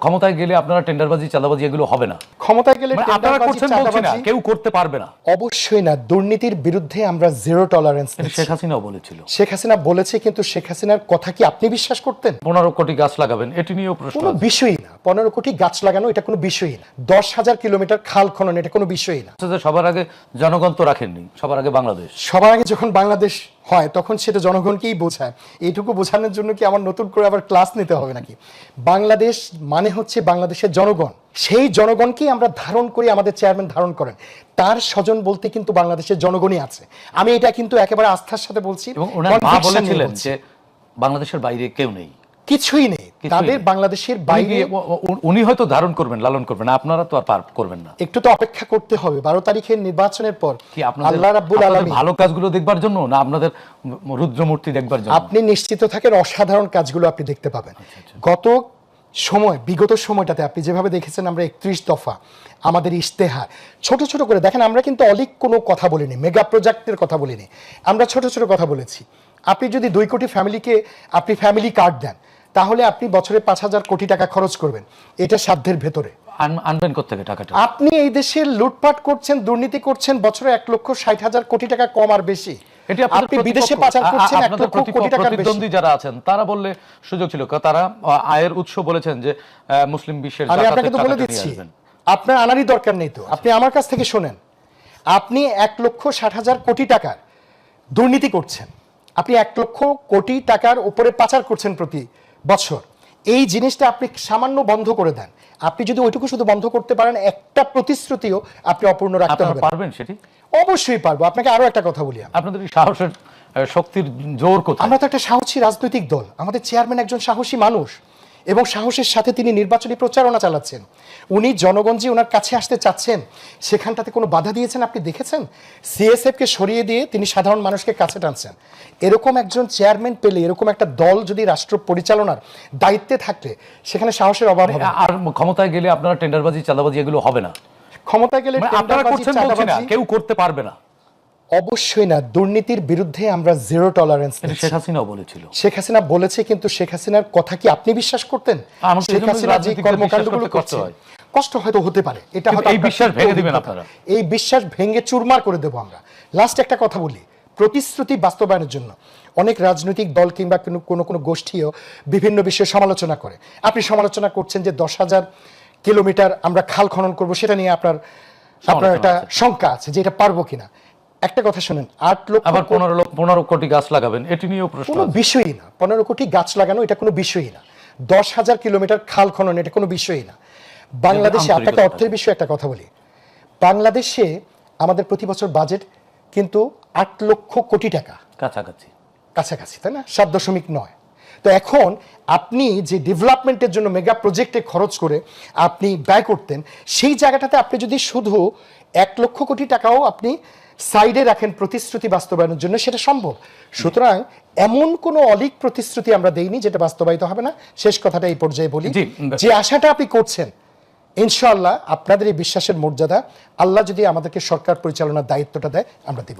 ক্ষমতায় গেলে আপনারা টেন্ডারবাজি চাঁদাবাজি এগুলো হবে না। ক্ষমতায় গেলে আপনারা করছেন বলছি না, কেউ করতে পারবে না। অবশ্যই না। দুর্নীতির বিরুদ্ধে আমরা জিরো টলারেন্স। শেখ হাসিনাও বলেছিল। শেখ হাসিনা বলেছে, কিন্তু শেখ হাসিনার কথা কি আপনি বিশ্বাস করতেন? 15 কোটি গাছ লাগাবেন, এটি নিয়েও প্রশ্ন। কোনো বিষয়ই না। 15 কোটি গাছ লাগানো এটা কোনো বিষয়ই না। 10,000 কিলোমিটার খাল খনন এটা কোনো বিষয়ই না। সবার আগে জনগণ তো রাখেননি, সবার আগে বাংলাদেশ। সবার আগে যখন বাংলাদেশ হয় তখন সেটা জনগণকেই বোঝায়। এইটুকু বোঝানোর জন্য কি আমার নতুন করে আবার ক্লাস নিতে হবে নাকি? বাংলাদেশ মানে হচ্ছে বাংলাদেশের জনগণ। সেই জনগণকেই আমরা ধারণ করি, আমাদের চেয়ারম্যান ধারণ করেন। তার স্বজন বলতে কিন্তু বাংলাদেশের জনগণই আছে। আমি এটা কিন্তু একেবারে আস্থার সাথে বলছি। এবং ওনার মা বলেছিলেন যে বাংলাদেশের বাইরে কেউ নেই, কিছুই নেই তাদের বাংলাদেশের বাইরে। উনি হয়তো ধারণ করবেন, লালন করবেন, আপনারা তো আর পার করবেন না। একটু তো অপেক্ষা করতে হবে। 12 তারিখের নির্বাচনের পর কি আল্লাহ রাব্বুল আলামিন ভালো কাজগুলো দেখবার জন্য, না আপনাদের রুদ্রমূর্তি দেখবার জন্য? আপনি নিশ্চিত থাকেন অসাধারণ কাজগুলো আপনি দেখতে পাবেন। গত বিগত সময়টাতে আপনি যেভাবে দেখেছেন, আমরা 31 দফা আমাদের ইশতেহার ছোট ছোট করে দেখেন। আমরা কিন্তু অলিক কোনো কথা বলিনি, মেগা প্রজেক্টের কথা বলিনি, আমরা ছোট ছোট কথা বলেছি। আপনি যদি 2 কোটি ফ্যামিলিকে আপনি ফ্যামিলি কার্ড দেন, তাহলে আপনি বছরে 5,000 কোটি টাকা খরচ করবেন। এটা সাধ্যের ভেতরে। আনবেন কোত্থেকে টাকাটা? আপনি এই দেশে লুটপাট করছেন, দুর্নীতি করছেন, বছরে 1,60,000 কোটি টাকা কম আর বেশি। আপনি বিদেশে পাচার করছেন 1 লক্ষ কোটি টাকার বেশি। প্রতিদ্বন্দ্বী যারা আছেন তারা বললে সুযোগ ছিল, তারা আয়ের উৎস বলেছেন যে মুসলিম বিশ্বের। আমি আপনাকে তো বলে দিচ্ছি, আপনার আনারই দরকার নেই তো। আপনি আমার কাছ থেকে শোনেন। আপনি 1,60,000 কোটি টাকার দুর্নীতি করছেন, আপনি 1 লক্ষ কোটি টাকার উপরে পাচার করছেন প্রতি বছর। এই জিনিসটা আপনি সামান্য বন্ধ করে দেন। আপনি যদি ওইটুকু শুধু বন্ধ করতে পারেন, একটা প্রতিশ্রুতিও আপনি অপূর্ণ রাখতে হবে। পারবেন সেটি? অবশ্যই পারবো। আপনাকে আরো একটা কথা বলি, আপনাদের সাহসের শক্তির জোর কোথায়? আমরা তো একটা সাহসী রাজনৈতিক দল। আমাদের চেয়ারম্যান একজন সাহসী মানুষ, এবং সাহসের সাথে তিনি নির্বাচনী প্রচারণা চালাচ্ছেন। উনি জনগণ যে ওনার কাছে আসতে চাচ্ছেন, সেখানটাতে কোনো বাধা দিয়েছেন আপনি দেখেছেন? সিএসএফকে সরিয়ে দিয়ে তিনি সাধারণ মানুষকে কাছে টানছেন। এরকম একজন চেয়ারম্যান পেলে, এরকম একটা দল যদি রাষ্ট্র পরিচালনার দায়িত্বে থাকলে, সেখানে সাহসের অভাব হবে। আর ক্ষমতায় গেলে আপনারা টেন্ডারবাজি চাঁদাবাজি এগুলো হবে না। ক্ষমতায় গেলে আপনারা করছেন বলছি না, কেউ করতে পারবে না। অবশ্যই না। দুর্নীতির বিরুদ্ধে আমরা জিরো টলারেন্স। শেখ হাসিনাও বলেছিল। শেখ হাসিনা বলেছে, কিন্তু শেখ হাসিনার কথা কি আপনি বিশ্বাস করতেন? শেখ হাসিনা যে কর্মকাণ্ডগুলো করছে, কষ্ট হয়তো হতে পারে, এটা হয়তো এই বিশ্বাস ভেঙে দিবেন আপনারা। এই বিশ্বাস ভেঙে চুরমার করে দেব আমরা। লাস্ট একটা কথা বলি, প্রতিশ্রুতি বাস্তবায়নের জন্য অনেক রাজনৈতিক দল কিংবা কোনো গোষ্ঠীও বিভিন্ন বিষয়ে সমালোচনা করে। আপনি সমালোচনা করছেন যে 10,000 কিলোমিটার আমরা খাল খনন করব, সেটা নিয়ে আপনার একটা শঙ্কা আছে যে এটা পারবো কিনা। একটা কথা শুনেন, 8 লক্ষ, আবার 15 কোটি গাছ লাগাবেন, এটি নিয়েও প্রশ্ন। কোনো বিষয়ই না। 15 কোটি গাছ লাগানো এটা কোনো বিষয়ই না। 10,000 কিলোমিটার খাল খনন এটা কোনো বিষয়ই না। বাংলাদেশে, আপনাকে অর্থের বিষয়ে একটা কথা বলি, বাংলাদেশে আমাদের প্রতি বছর বাজেট কিন্তু 8 লক্ষ কোটি টাকা কাছাকাছি, তাই না? 7.9। তো এখন আপনি যে ডেভেলপমেন্টের জন্য মেগা প্রজেক্টে খরচ করে আপনি ব্যয় করতেন, সেই জায়গাটাতে আপনি যদি শুধু 1 লক্ষ কোটি টাকাও আপনি সাইডে রাখেন প্রতিশ্রুতি বাস্তবায়নের জন্য, সেটা সম্ভব। সুতরাং এমন কোনো অলিক প্রতিশ্রুতি আমরা দেইনি যেটা বাস্তবায়িত হবে না। শেষ কথাটা এই পর্যায়ে বলি, যে আশাটা আপনি করছেন, ইনশাআল্লাহ আপনাদের এই বিশ্বাসের মর্যাদা আল্লাহ যদি আমাদেরকে সরকার পরিচালনার দায়িত্বটা দেয়, আমরা দেব।